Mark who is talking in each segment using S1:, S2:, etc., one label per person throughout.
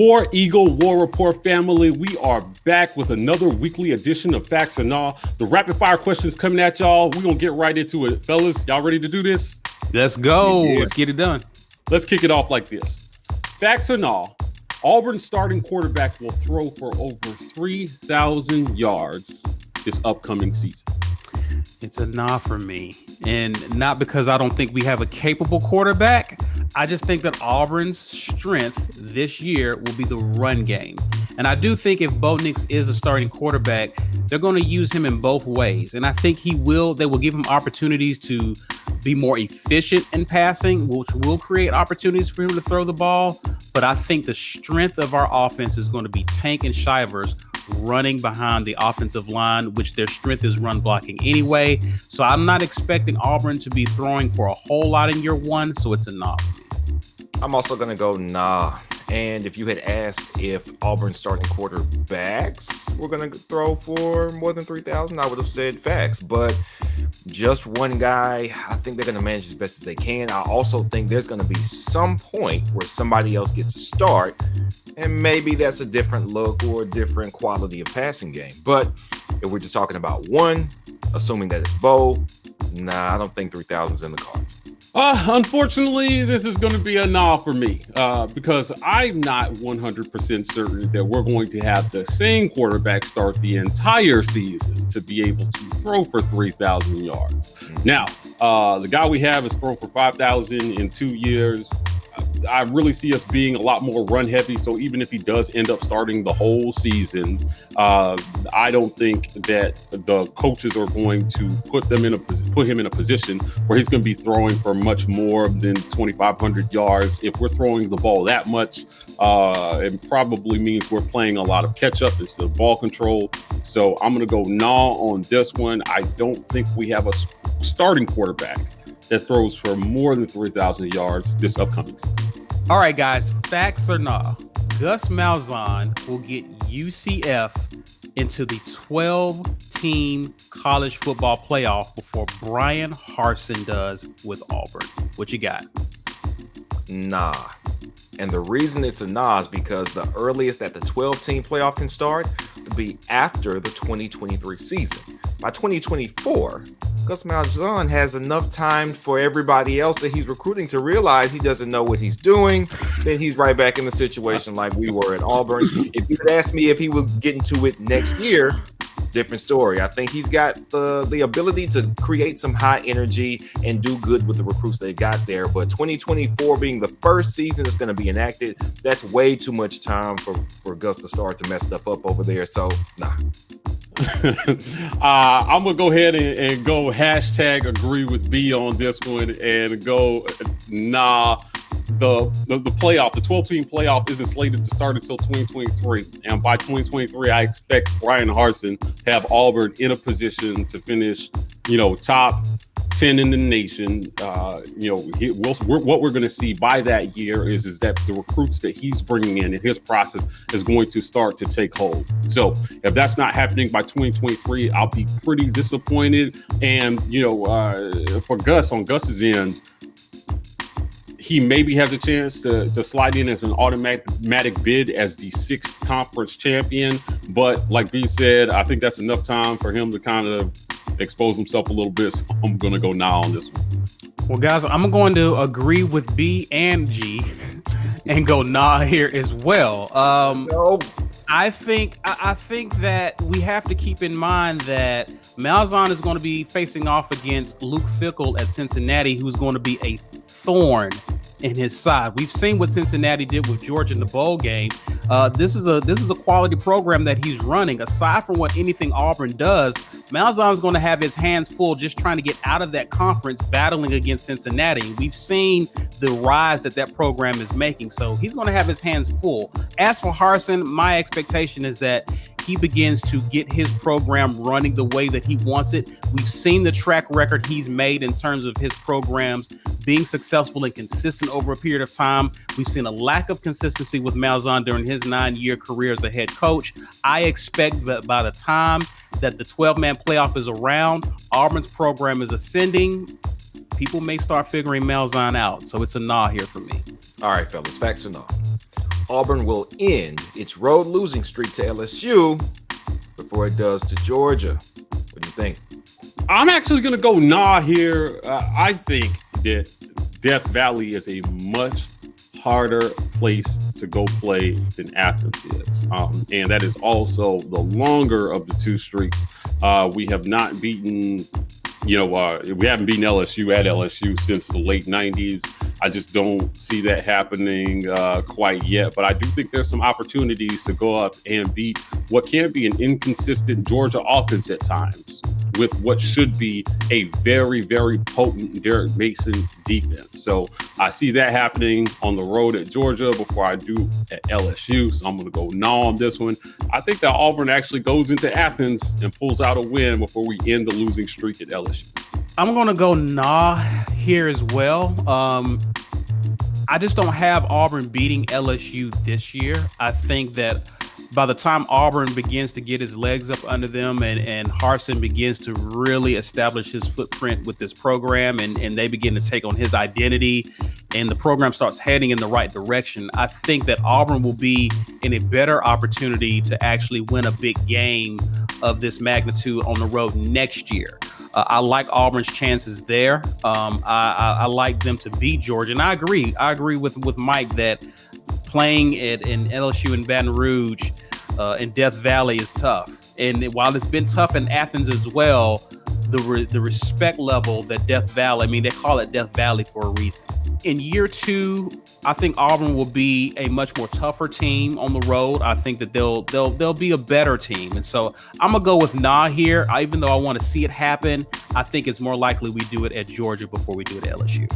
S1: War Eagle War Report family, we are back with another weekly edition of Facts or Nah. The rapid fire questions coming at y'all. We're going to get right into it. Fellas, y'all ready to do this?
S2: Let's go. Yeah. Let's get it done.
S1: Let's kick it off like this. Facts or Nah, Auburn starting quarterback will throw for over 3,000 yards this upcoming season.
S2: It's a nah for me. And not because I don't think we have a capable quarterback. I just think that Auburn's strength this year will be the run game. And I do think if Bo Nix is a starting quarterback, they're going to use him in both ways. And I think they will give him opportunities to be more efficient in passing, which will create opportunities for him to throw the ball. But I think the strength of our offense is going to be Tank and Shivers running behind the offensive line, which their strength is run blocking anyway. So I'm not expecting Auburn to be throwing for a whole lot in year one. So it's a nah.
S3: I'm also going to go nah. And if you had asked if Auburn starting quarterbacks were going to throw for more than 3,000, I would have said facts. But just one guy, I think they're going to manage as best as they can. I also think there's going to be some point where somebody else gets a start, and maybe that's a different look or a different quality of passing game. But if we're just talking about one, assuming that it's Bo, nah, I don't think 3,000 is in the cards.
S1: Unfortunately, this is going to be a nah for me because I'm not 100% certain that we're going to have the same quarterback start the entire season to be able to throw for 3,000 yards. Now, the guy we have has thrown for 5,000 in 2 years. I really see us being a lot more run heavy. So even if he does end up starting the whole season, I don't think that the coaches are going to put him in a position where he's going to be throwing for much more than 2,500 yards. If we're throwing the ball that much, it probably means we're playing a lot of catch up instead of ball control. So I'm going to go nah on this one. I don't think we have a starting quarterback that throws for more than 3,000 yards this upcoming season.
S2: All right, guys, facts or nah, Gus Malzahn will get UCF into the 12-team college football playoff before Bryan Harsin does with Auburn. What you got?
S3: Nah. And the reason it's a nah is because the earliest that the 12-team playoff can start will be after the 2023 season. By 2024, Gus Malzahn has enough time for everybody else that he's recruiting to realize he doesn't know what he's doing. Then he's right back in the situation like we were at Auburn. If you had asked me if he was getting to it next year, different story. I think he's got the ability to create some high energy and do good with the recruits they got there. But 2024 being the first season is going to be enacted, that's way too much time for Gus to start to mess stuff up over there. So, nah.
S1: I'm gonna go ahead and go hashtag agree with B on this one and go nah. The playoff, the 12-team playoff isn't slated to start until 2023, and by 2023, I expect Bryan Harsin to have Auburn in a position to finish, top 10 in the nation. What we're going to see by that year is that the recruits that he's bringing in his process is going to start to take hold. So if that's not happening by 2023, I'll be pretty disappointed. And, for Gus, on Gus's end, he maybe has a chance to slide in as an automatic bid as the 6th conference champion. But like B said, I think that's enough time for him to kind of expose himself a little bit. So I'm going to go nah on this one.
S2: Well, guys, I'm going to agree with B and G and go nah here as well.
S3: No.
S2: I think that we have to keep in mind that Malzahn is going to be facing off against Luke Fickell at Cincinnati, who's going to be a thorn in his side. We've seen what Cincinnati did with Georgia in the bowl game. This is a quality program that he's running. Aside from what anything Auburn does, Malzahn is going to have his hands full just trying to get out of that conference, battling against Cincinnati. We've seen the rise that program is making, so he's going to have his hands full. As for Harsin, my expectation is that he begins to get his program running the way that he wants it. We've seen the track record he's made in terms of his programs being successful and consistent over a period of time. We've seen a lack of consistency with Malzahn during his 9-year career as a head coach. I expect that by the time that the 12-man playoff is around, Auburn's program is ascending. People may start figuring Malzahn out. So it's a nah here for me.
S3: All right, fellas, facts or nah? Auburn will end its road losing streak to LSU before it does to Georgia. What do you think?
S1: I'm actually going to go nah here. I think that Death Valley is a much harder place to go play than Athens is. And that is also the longer of the two streaks. We have not beaten, we haven't beaten LSU at LSU since the late 90s. I just don't see that happening quite yet. But I do think there's some opportunities to go up and beat what can be an inconsistent Georgia offense at times with what should be a very, very potent Derek Mason defense. So I see that happening on the road at Georgia before I do at LSU. So I'm going to go nah on this one. I think that Auburn actually goes into Athens and pulls out a win before we end the losing streak at LSU.
S2: I'm going to go nah here as well. I just don't have Auburn beating LSU this year. I think that by the time Auburn begins to get his legs up under them and Harsin begins to really establish his footprint with this program and they begin to take on his identity and the program starts heading in the right direction, I think that Auburn will be in a better opportunity to actually win a big game of this magnitude on the road next year. I like Auburn's chances there. I like them to beat Georgia. And I agree with Mike that playing in LSU and Baton Rouge in Death Valley is tough. And while it's been tough in Athens as well, the respect level that Death Valley, they call it Death Valley for a reason. In year two, I think Auburn will be a much more tougher team on the road. I think that they'll be a better team. And so I'm going to go with nah here. Even though I want to see it happen, I think it's more likely we do it at Georgia before we do it at LSU.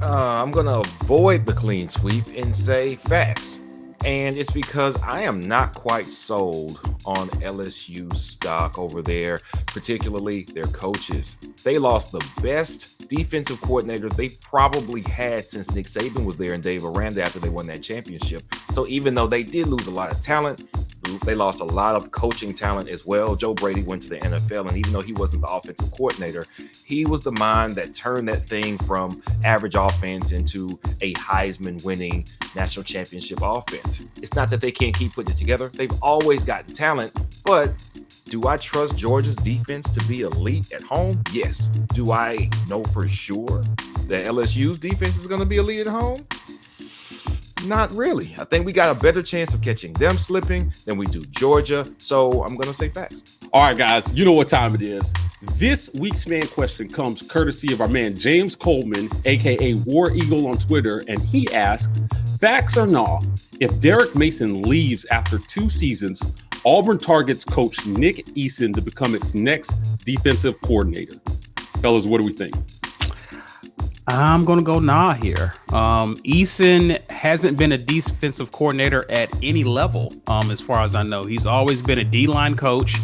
S3: I'm going to avoid the clean sweep and say facts. And it's because I am not quite sold on LSU stock over there, particularly their coaches. They lost the best defensive coordinator they probably had since Nick Saban was there and Dave Aranda after they won that championship. So even though they did lose a lot of talent, they lost a lot of coaching talent as well. Joe Brady went to the NFL, and even though he wasn't the offensive coordinator, he was the mind that turned that thing from average offense into a Heisman-winning national championship offense. It's not that they can't keep putting it together. They've always gotten talent, but do I trust Georgia's defense to be elite at home? Yes. Do I know for sure that LSU's defense is going to be elite at home? Not really. I think we got a better chance of catching them slipping than we do Georgia. So I'm going to say facts.
S1: All right, guys, you know what time it is. This week's man question comes courtesy of our man, James Coleman, a.k.a. War Eagle on Twitter. And he asked, facts or nah, if Derek Mason leaves after 2 seasons, Auburn targets coach Nick Eason to become its next defensive coordinator. Fellas, what do we think?
S2: I'm going to go nah here. Eason hasn't been a defensive coordinator at any level, as far as I know. He's always been a D-line coach,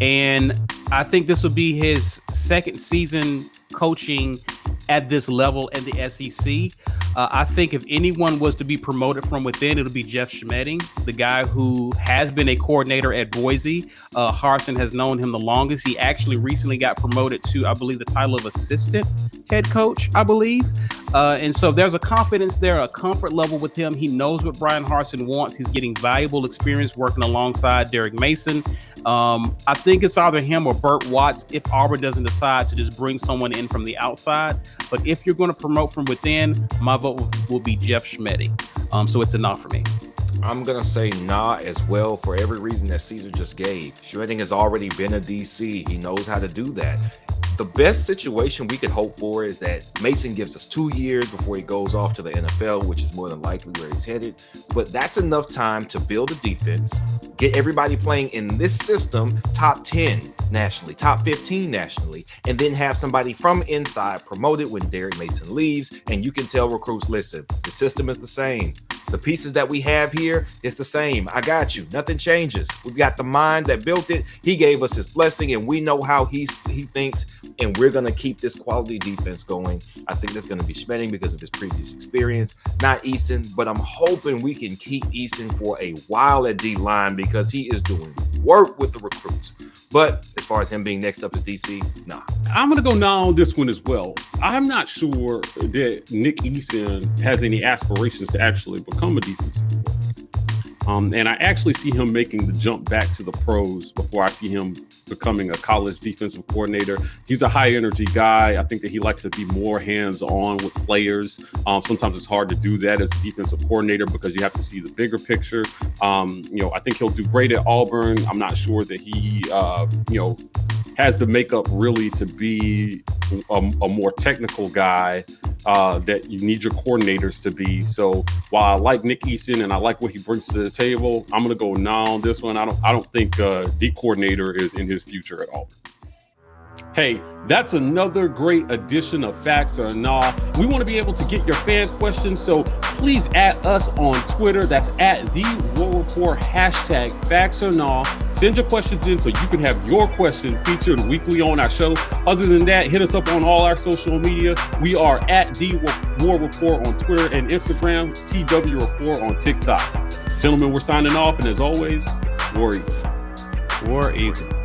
S2: and I think this will be his second season coaching at this level in the SEC. I think if anyone was to be promoted from within, it'll be Jeff Schmedding, the guy who has been a coordinator at Boise. Harsin has known him the longest. He actually recently got promoted to, I believe, the title of assistant head coach, I believe. And so there's a confidence there, a comfort level with him. He knows what Bryan Harsin wants. He's getting valuable experience working alongside Derek Mason. I think it's either him or Burt Watts if Auburn doesn't decide to just bring someone in from the outside. But if you're going to promote from within, my vote will be Jeff Schmedding. So it's a nah for me.
S3: I'm going to say nah as well for every reason that Caesar just gave. Schmedding has already been a DC. He knows how to do that. The best situation we could hope for is that Mason gives us 2 years before he goes off to the NFL, which is more than likely where he's headed. But that's enough time to build a defense, get everybody playing in this system, top 10 nationally, top 15 nationally, and then have somebody from inside promoted when Derek Mason leaves. And you can tell recruits, listen, the system is the same. The pieces that we have here is the same. I got you. Nothing changes. We've got the mind that built it. He gave us his blessing, and we know how he thinks, and we're going to keep this quality defense going. I think that's going to be Schmedding because of his previous experience, not Eason, but I'm hoping we can keep Eason for a while at D-line because he is doing work with the recruits. But as far as him being next up as DC, nah.
S1: I'm going to go nah on this one as well. I'm not sure that Nick Eason has any aspirations to actually become a defensive coordinator. And I actually see him making the jump back to the pros before I see him becoming a college defensive coordinator. He's a high energy guy. I think that he likes to be more hands-on with players. Sometimes it's hard to do that as a defensive coordinator because you have to see the bigger picture. I think he'll do great at Auburn. I'm not sure that he, has the makeup really to be a more technical guy that you need your coordinators to be. So while I like Nick Easton and I like what he brings to the table, I'm going to go nah on this one. I don't think D coordinator is in his future at all. Hey, that's another great edition of Facts or Nah. We want to be able to get your fan questions, so please add us on Twitter. That's at The War Report, hashtag Facts or Nah. Send your questions in so you can have your question featured weekly on our show. Other than that, hit us up on all our social media. We are at The War Report on Twitter and Instagram, TW Report on TikTok. Gentlemen, we're signing off, and as always, War Eagle.
S2: War Eagle.